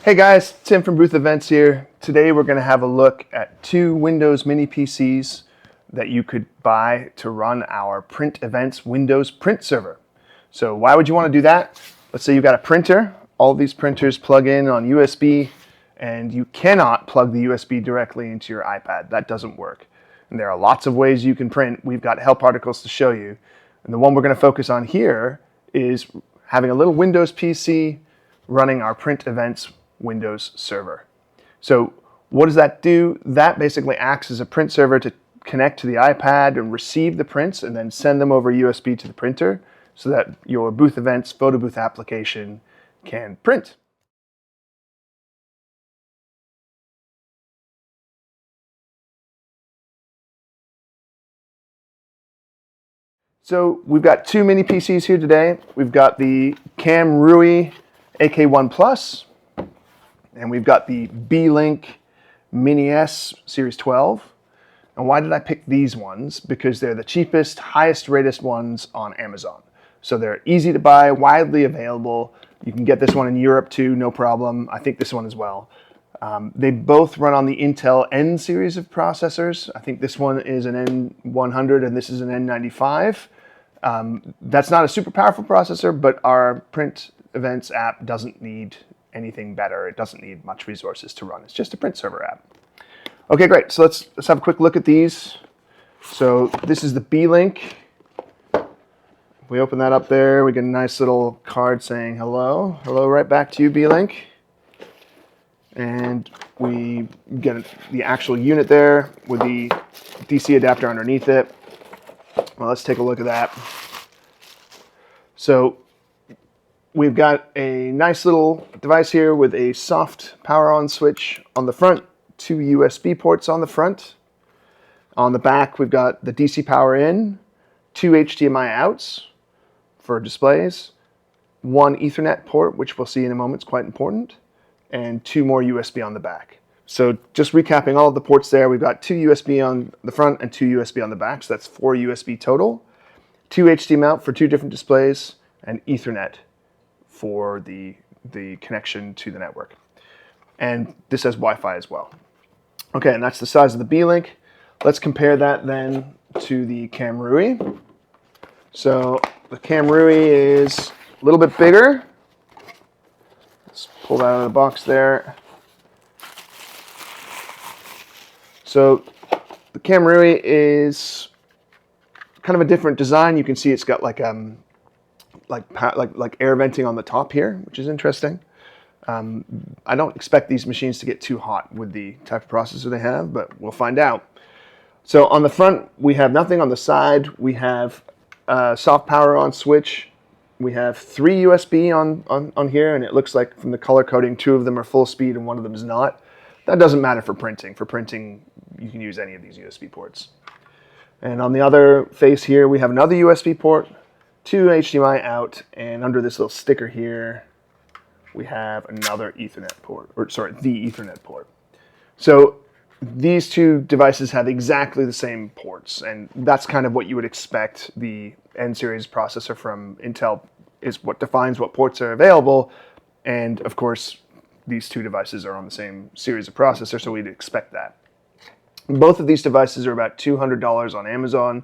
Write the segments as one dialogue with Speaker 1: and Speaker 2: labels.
Speaker 1: Hey guys, Tim from Booth.Events here. Today we're going to have a look at two Windows mini PCs that you could buy to run our Print.Events Windows print server. So why would you want to do that? Let's say you've got a printer. All of these printers plug in on USB and you cannot plug the USB directly into your iPad. That doesn't work. And there are lots of ways you can print. We've got help articles to show you. And the one we're going to focus on here is having a little Windows PC running our Print.Events Windows server. So what does that do? That basically acts as a print server to connect to the iPad and receive the prints and then send them over USB to the printer so that your Booth.Events photo booth application can print. So we've got two mini PCs here today. We've got the Kamrui AK1 Plus, and we've got the Beelink Mini S Series 12. And why did I pick these ones? Because they're the cheapest, highest rated ones on Amazon. So they're easy to buy, widely available. You can get this one in Europe too, no problem. I think this one as well. They both run on the Intel N series of processors. I think this one is an N100 and this is an N95. That's not a super powerful processor, but our Print.Events app doesn't need anything better. It doesn't need much resources to run. It's just a print server app. Okay, great. So let's have a quick look at these. So this is the Beelink. If we open that up there, we get a nice little card saying hello. Hello right back to you, Beelink. And we get the actual unit there with the DC adapter underneath it. Well, let's take a look at that. So we've got a nice little device here with a soft power on switch on the front, two USB ports on the front. On the back, we've got the DC power in, two HDMI outs for displays, one Ethernet port, which we'll see in a moment is quite important, and two more USB on the back. So just recapping all of the ports there, we've got two USB on the front and two USB on the back, so that's four USB total, two HDMI out for two different displays, and Ethernet for the connection to the network. And this has Wi-Fi as well. Okay, and that's the size of the Beelink. Let's compare that then to the Kamrui. So the Kamrui is a little bit bigger. Let's pull that out of the box there. So the Kamrui is kind of a different design. You can see it's got like air venting on the top here, which is interesting. I don't expect these machines to get too hot with the type of processor they have, but we'll find out. So on the front, we have nothing. On the side, we have a soft power on switch. We have three USB on here, and it looks like from the color coding, two of them are full speed and one of them is not. That doesn't matter for printing. For printing, you can use any of these USB ports. And on the other face here, we have another USB port, two HDMI out, and under this little sticker here, we have another Ethernet port, the Ethernet port. So these two devices have exactly the same ports, and that's kind of what you would expect. The N-series processor from Intel is what defines what ports are available, and of course, these two devices are on the same series of processor, so we'd expect that. Both of these devices are about $200 on Amazon,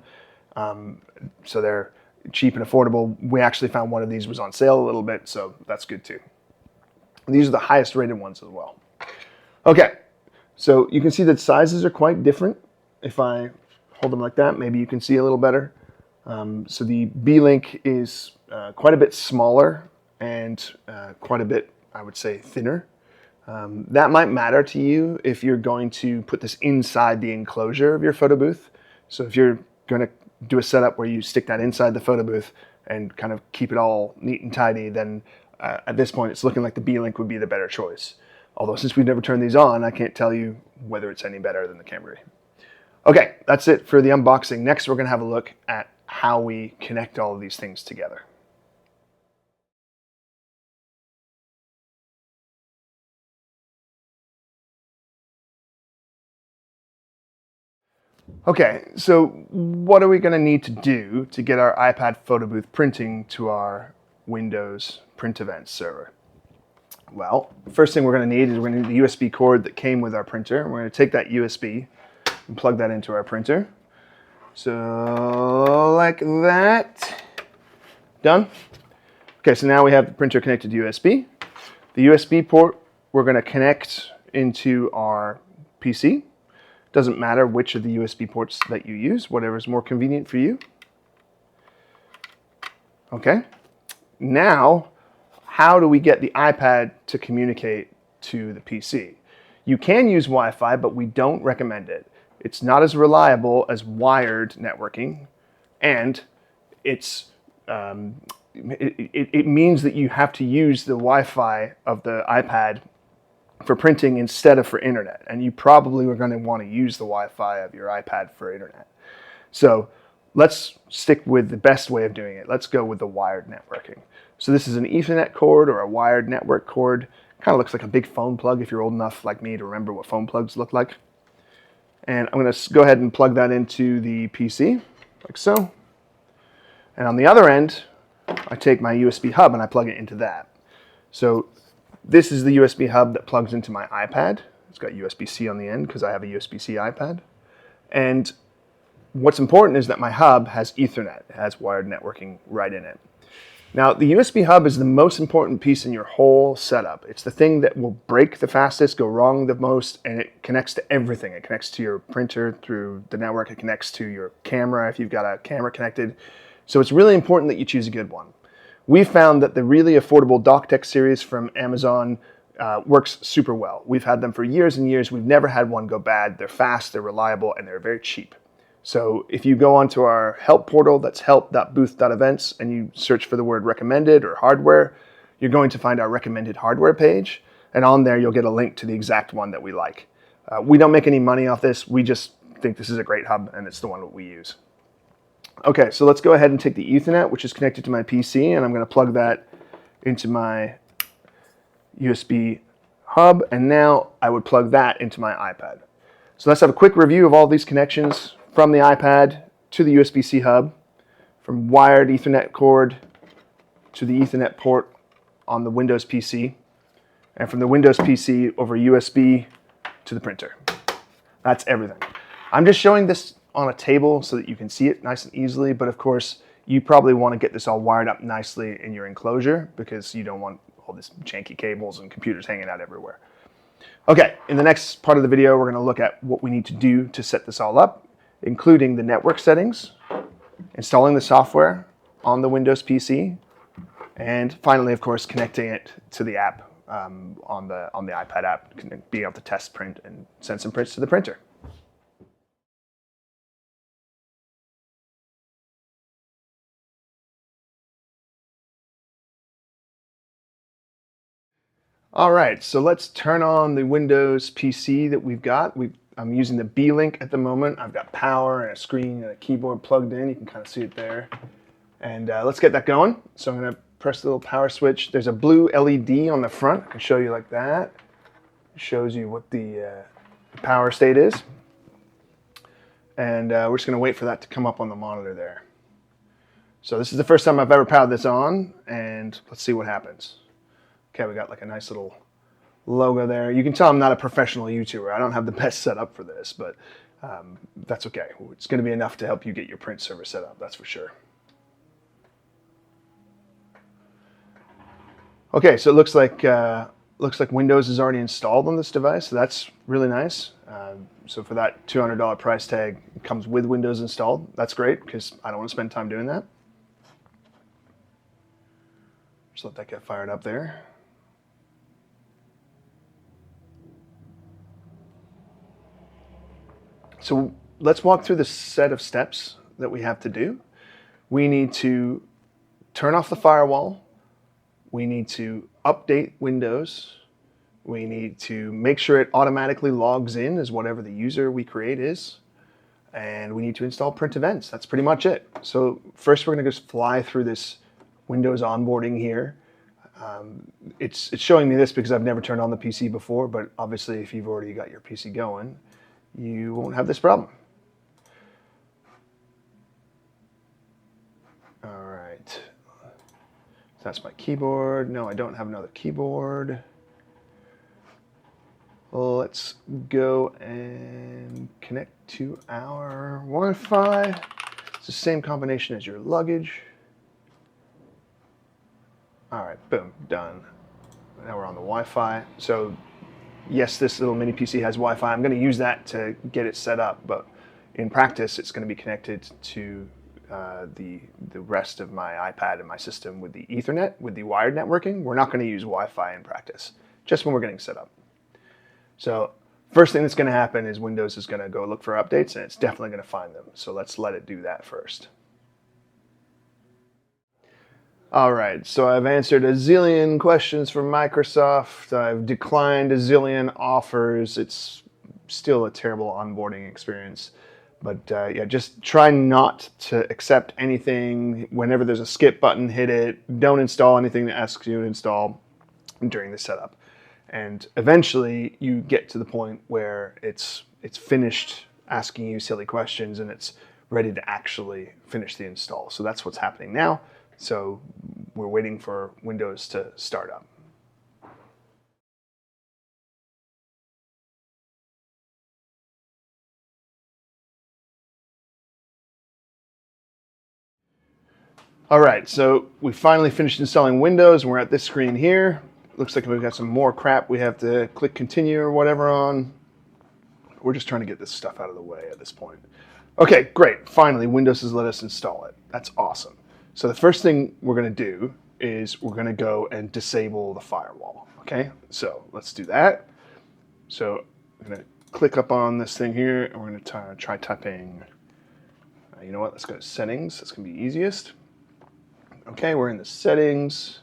Speaker 1: so they're cheap and affordable. We actually found one of these was on sale a little bit, so that's good too. These are the highest rated ones as well. Okay, so you can see that sizes are quite different. If I hold them like that, maybe you can see a little better. So the Beelink is quite a bit smaller and quite a bit, I would say, thinner. That might matter to you if you're going to put this inside the enclosure of your photo booth. So if you're going to do a setup where you stick that inside the photo booth and kind of keep it all neat and tidy, then at this point it's looking like the Beelink would be the better choice. Although since we've never turned these on, I can't tell you whether it's any better than the Kamrui. Okay, that's it for the unboxing. Next we're going to have a look at how we connect all of these things together. Okay, so what are we going to need to do to get our iPad photo booth printing to our Windows Print.Events server? Well, first thing we're going to need is we're going to need the USB cord that came with our printer. We're going to take that USB and plug that into our printer. So like that. Done. Okay, so now we have the printer connected to USB. The USB port we're going to connect into our PC. Doesn't matter which of the USB ports that you use, whatever is more convenient for you. Okay. Now, how do we get the iPad to communicate to the PC? You can use Wi-Fi, but we don't recommend it. It's not as reliable as wired networking, and it means that you have to use the Wi-Fi of the iPad for printing instead of for internet, and you probably are going to want to use the Wi-Fi of your iPad for internet. So let's stick with the best way of doing it. Let's go with the wired networking. So this is an Ethernet cord or a wired network cord. Kind of looks like a big phone plug if you're old enough like me to remember what phone plugs look like. And I'm going to go ahead and plug that into the PC, like so. And on the other end, I take my USB hub and I plug it into that. So this is the USB hub that plugs into my iPad. It's got USB-C on the end because I have a USB-C iPad. And what's important is that my hub has Ethernet. It has wired networking right in it. Now, the USB hub is the most important piece in your whole setup. It's the thing that will break the fastest, go wrong the most, and it connects to everything. It connects to your printer through the network. It connects to your camera if you've got a camera connected. So it's really important that you choose a good one. We found that the really affordable DocTech series from Amazon works super well. We've had them for years and years. We've never had one go bad. They're fast, they're reliable, and they're very cheap. So if you go onto our help portal, that's help.booth.events, and you search for the word recommended or hardware, you're going to find our recommended hardware page. And on there, you'll get a link to the exact one that we like. We don't make any money off this. We just think this is a great hub, and it's the one that we use. Okay, so let's go ahead and take the Ethernet, which is connected to my PC, and I'm going to plug that into my USB hub, and now I would plug that into my iPad. So let's have a quick review of all these connections from the iPad to the USB-C hub, from wired Ethernet cord to the Ethernet port on the Windows PC, and from the Windows PC over USB to the printer. That's everything. I'm just showing this on a table so that you can see it nice and easily, but of course, you probably want to get this all wired up nicely in your enclosure because you don't want all these janky cables and computers hanging out everywhere. Okay, in the next part of the video, we're going to look at what we need to do to set this all up, including the network settings, installing the software on the Windows PC, and finally, of course, connecting it to the app on the iPad app, being able to test print and send some prints to the printer. All right, so let's turn on the Windows PC that we've got. I'm using the Beelink at the moment. I've got power and a screen and a keyboard plugged in. You can kind of see it there. And let's get that going. So I'm going to press the little power switch. There's a blue LED on the front. I can show you like that. It shows you what the power state is. And we're just going to wait for that to come up on the monitor there. So this is the first time I've ever powered this on, and let's see what happens. Okay, we got like a nice little logo there. You can tell I'm not a professional YouTuber. I don't have the best setup for this, but that's okay. It's going to be enough to help you get your print server set up, that's for sure. Okay, so it looks like Windows is already installed on this device, so that's really nice. So for that $200 price tag, it comes with Windows installed. That's great because I don't want to spend time doing that. Just let that get fired up there. So let's walk through the set of steps that we have to do. We need to turn off the firewall. We need to update Windows. We need to make sure it automatically logs in as whatever the user we create is. And we need to install Print.Events. That's pretty much it. So first we're going to just fly through this Windows onboarding here. It's showing me this because I've never turned on the PC before, but obviously if you've already got your PC going, you won't have this problem. All right. That's my keyboard. No, I don't have another keyboard. Let's go and connect to our Wi-Fi. It's the same combination as your luggage. All right, boom, done. Now we're on the Wi-Fi. So yes, this little mini PC has Wi-Fi. I'm going to use that to get it set up, but in practice, it's going to be connected to the rest of my iPad and my system with the Ethernet, with the wired networking. We're not going to use Wi-Fi in practice, just when we're getting set up. So first thing that's going to happen is Windows is going to go look for updates, and it's definitely going to find them. So let's let it do that first. All right, so I've answered a zillion questions from Microsoft. I've declined a zillion offers. It's still a terrible onboarding experience. But yeah, just try not to accept anything. Whenever there's a skip button, hit it. Don't install anything that asks you to install during the setup. And eventually you get to the point where it's finished asking you silly questions and it's ready to actually finish the install. So that's what's happening now. So we're waiting for Windows to start up. All right, so we finally finished installing Windows, and we're at this screen here. Looks like we've got some more crap we have to click continue or whatever on. We're just trying to get this stuff out of the way at this point. Okay, great. Finally, Windows has let us install it. That's awesome. So the first thing we're going to do is we're going to go and disable the firewall. Okay, so let's do that. So I'm going to click up on this thing here, and we're going to try typing. You know what? Let's go to settings. That's going to be easiest. Okay, we're in the settings,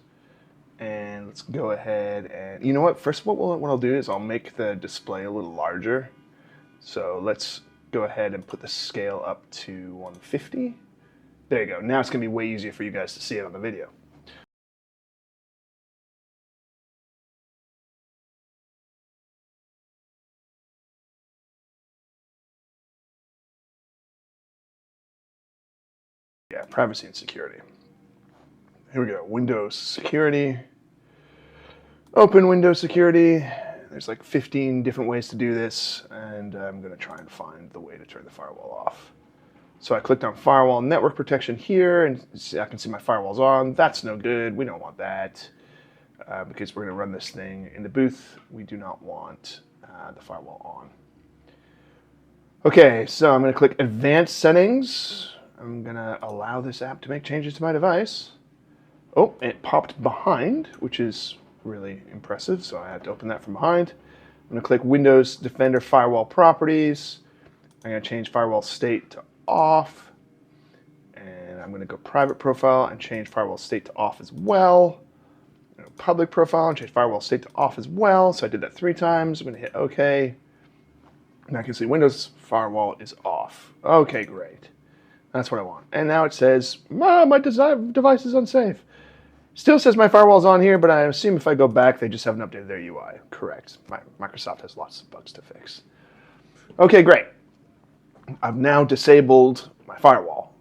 Speaker 1: and let's go ahead and, you know what? First, what I'll do is I'll make the display a little larger. So let's go ahead and put the scale up to 150. There you go. Now it's going to be way easier for you guys to see it on the video. Yeah, privacy and security. Here we go. Windows security. Open Windows security. There's like 15 different ways to do this, and I'm going to try and find the way to turn the firewall off. So I clicked on firewall network protection here, and I can see my firewall's on. That's no good. We don't want that because we're going to run this thing in the booth. We do not want the firewall on. Okay, so I'm going to click Advanced Settings. I'm going to allow this app to make changes to my device. Oh, it popped behind, which is really impressive, so I had to open that from behind. I'm going to click Windows Defender Firewall Properties. I'm going to change firewall state to off, and I'm going to go private profile and change firewall state to off as well. Public profile and change firewall state to off as well. So I did that 3 times. I'm going to hit OK. Now I can see Windows firewall is off. Okay, great. That's what I want. And now it says, my device is unsafe. Still says my firewall's on here, but I assume if I go back, they just haven't updated their UI. Correct. Microsoft has lots of bugs to fix. Okay, great. I've now disabled my firewall.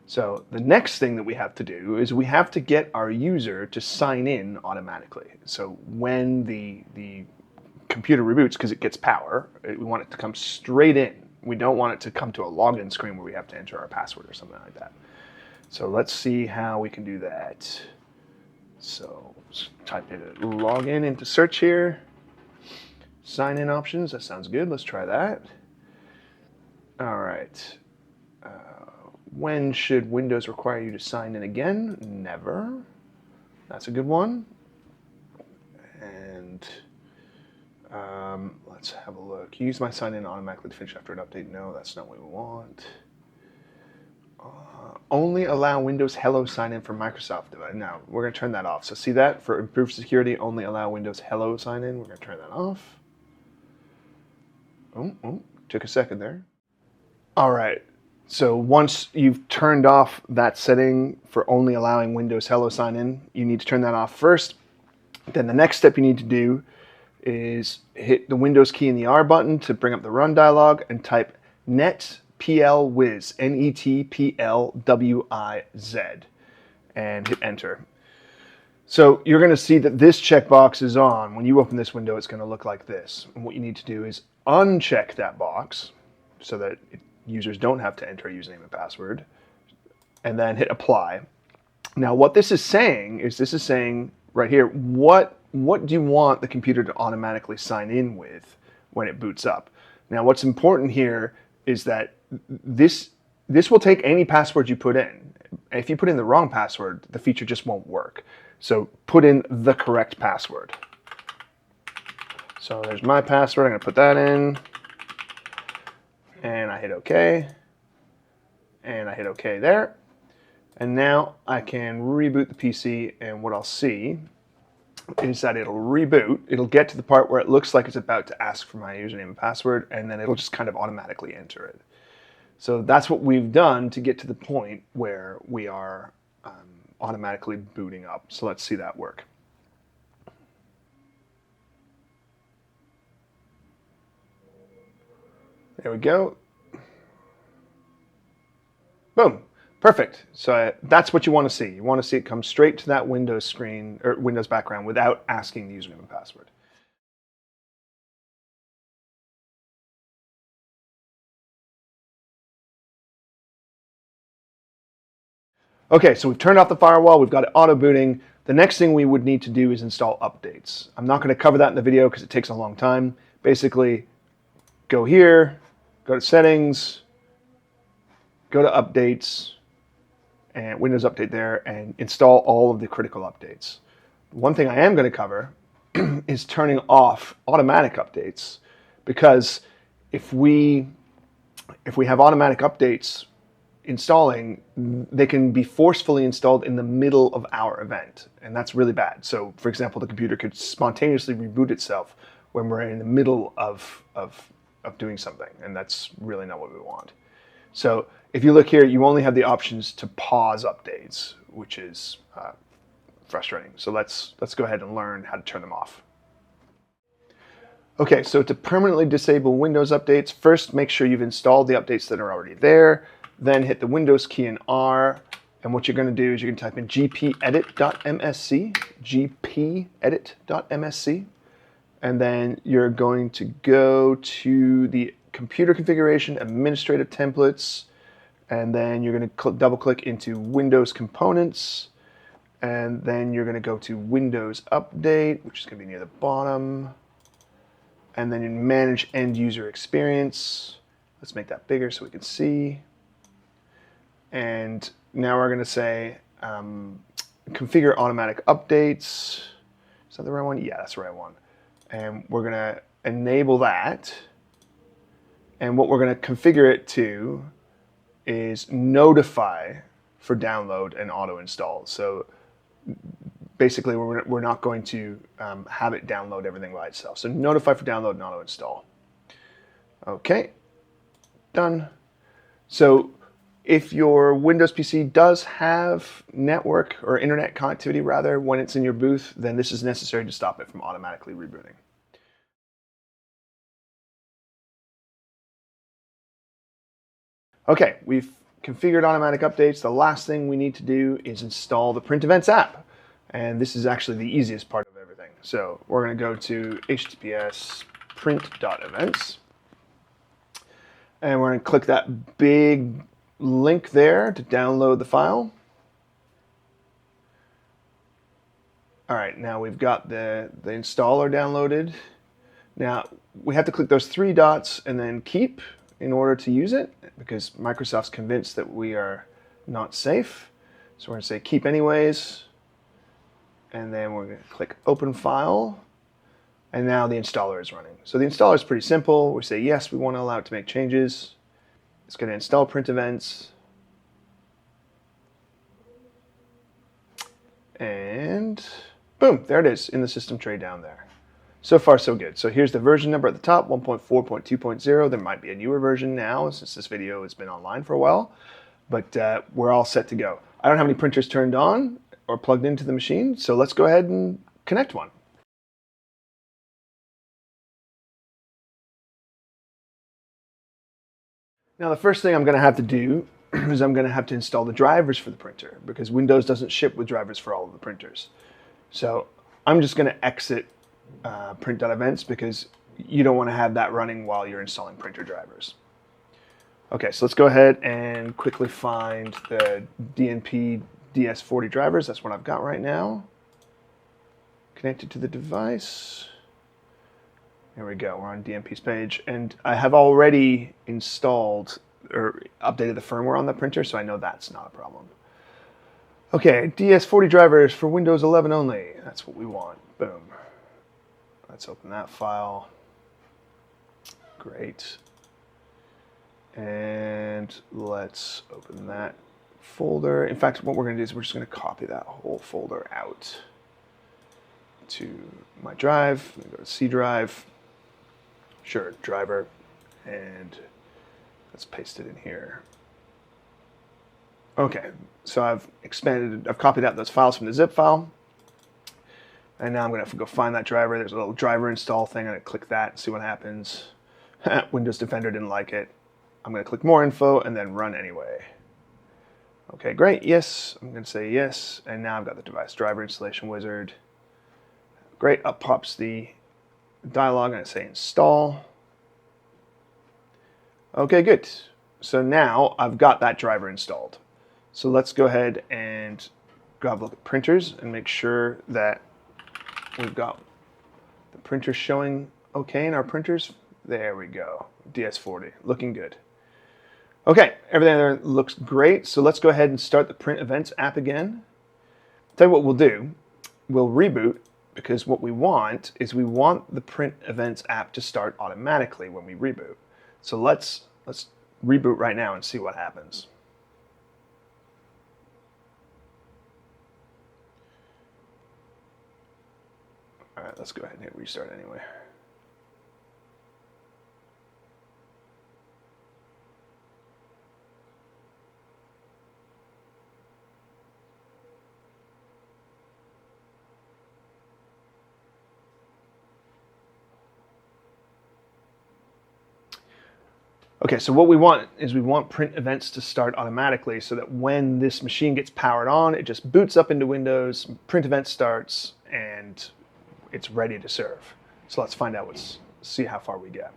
Speaker 1: So the next thing that we have to do is we have to get our user to sign in automatically. So when the computer reboots, because it gets power, we want it to come straight in. We don't want it to come to a login screen where we have to enter our password or something like that. So let's see how we can do that. So let's type in login into search here. Sign in options, that sounds good. Let's try that. All right. When should Windows require you to sign in again? Never. That's a good one. And let's have a look. Use my sign in automatically to finish after an update. No, that's not what we want. Only allow Windows Hello sign in for Microsoft device. No, we're going to turn that off. So see that? For improved security, only allow Windows Hello sign in. We're going to turn that off. Oh, took a second there. All right. So once you've turned off that setting for only allowing Windows Hello sign in, you need to turn that off first. Then the next step you need to do is hit the Windows key and the R button to bring up the run dialog and type netplwiz, netplwiz, and hit enter. So you're going to see that this checkbox is on. When you open this window, it's going to look like this. And what you need to do is uncheck that box so that users don't have to enter a username and password, and then hit apply. Now what this is saying right here, what do you want the computer to automatically sign in with when it boots up? Now what's important here is that this will take any password you put in. If you put in the wrong password, the feature just won't work. So put in the correct password. So there's my password. I'm going to put that in. And I hit OK. And I hit OK there. And now I can reboot the PC, and what I'll see is that it'll reboot. It'll get to the part where it looks like it's about to ask for my username and password, and then it'll just kind of automatically enter it. So that's what we've done to get to the point where we are automatically booting up. So let's see that work. There we go. Boom. Perfect. So that's what you want to see. You want to see it come straight to that Windows screen or Windows background without asking the username and password. Okay, so we've turned off the firewall. We've got it auto booting. The next thing we would need to do is install updates. I'm not going to cover that in the video because it takes a long time. Basically, go here, go to settings, go to updates, and Windows Update there, and install all of the critical updates. One thing I am going to cover is turning off automatic updates, because if we have automatic updates installing, they can be forcefully installed in the middle of our event, and that's really bad. So, for example, the computer could spontaneously reboot itself when we're in the middle of doing something, and that's really not what we want. So if you look here, you only have the options to pause updates, which is frustrating. So let's go ahead and learn how to turn them off. Okay, so to permanently disable Windows updates, first make sure you've installed the updates that are already there, then hit the Windows key and R, and what you're going to do is you're going to type in gpedit.msc, gpedit.msc, and then you're going to go to the computer configuration, administrative templates, and then you're going to double click into Windows components, and then you're going to go to Windows Update, which is going to be near the bottom, and then in Manage End User Experience. Let's make that bigger so we can see. And now we're going to say configure automatic updates. Is that the right one? Yeah, that's the right one. And we're going to enable that. And what we're going to configure it to is notify for download and auto install. So basically, we're not going to have it download everything by itself. So notify for download and auto install. Okay, done. So if your Windows PC does have network or internet connectivity rather when it's in your booth, then this is necessary to stop it from automatically rebooting. Okay, we've configured automatic updates. The last thing we need to do is install the Print.Events app. And this is actually the easiest part of everything. So we're going to go to https print.events. And we're going to click that big link there to download the file. All right, now we've got the installer downloaded. Now we have to click those three dots and then keep in order to use it, because Microsoft's convinced that we are not safe. So we're going to say keep anyways, and then we're going to click open file, and now the installer is running. So the installer is pretty simple. We say yes, we want to allow it to make changes. It's going to install Print.Events, and boom, there it is in the system tray down there. So far, so good. So here's the version number at the top, 1.4.2.0. There might be a newer version now since this video has been online for a while, but we're all set to go. I don't have any printers turned on or plugged into the machine, so let's go ahead and connect one. Now the first thing I'm going to have to do is I'm going to have to install the drivers for the printer because Windows doesn't ship with drivers for all of the printers. So I'm just going to exit Print.Events because you don't want to have that running while you're installing printer drivers. Okay, so let's go ahead and quickly find the DNP DS40 drivers. That's what I've got right now. Connected to the device. There we go, we're on DNP's page. And I have already installed or updated the firmware on the printer, so I know that's not a problem. Okay, DS40 drivers for Windows 11 only. That's what we want. Boom. Let's open that file. Great. And let's open that folder. In fact, what we're going to do is we're just going to copy that whole folder out to my drive. I'm going to go to C drive. Sure, driver. And let's paste it in here. Okay, so I've copied out those files from the zip file. And now I'm going to have to go find that driver. There's a little driver install thing. I'm going to click that and see what happens. Windows Defender didn't like it. I'm going to click more info and then run anyway. Okay, great. Yes. I'm going to say yes. And now I've got the device driver installation wizard. Great. Up pops the dialog. I'm going to say install. Okay, good. So now I've got that driver installed. So let's go ahead and go have a look at printers and make sure that we've got the printers showing okay in our printers. There we go. DS40. Looking good. Okay, everything there looks great. So let's go ahead and start the Print.Events app again. Tell you what we'll do. We'll reboot because what we want is we want the Print.Events app to start automatically when we reboot. So let's reboot right now and see what happens. All right, let's go ahead and hit restart anyway. Okay, so what we want is we want Print.Events to start automatically so that when this machine gets powered on, it just boots up into Windows, Print.Events starts, and it's ready to serve. So let's find out, see how far we get.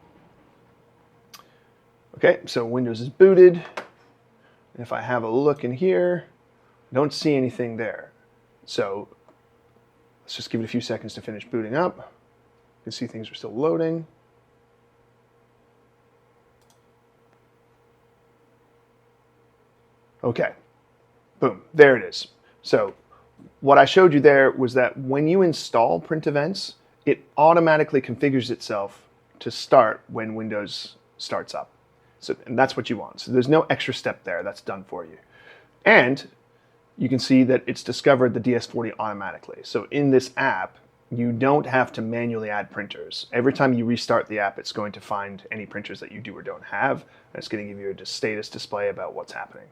Speaker 1: Okay, so Windows is booted. If I have a look in here, I don't see anything there. So let's just give it a few seconds to finish booting up. You can see things are still loading. Okay, boom, there it is. So what I showed you there was that when you install Print.Events, it automatically configures itself to start when Windows starts up. So, and that's what you want. So there's no extra step there. That's done for you. And you can see that it's discovered the DS40 automatically. So in this app, you don't have to manually add printers. Every time you restart the app, it's going to find any printers that you do or don't have, and it's going to give you a status display about what's happening.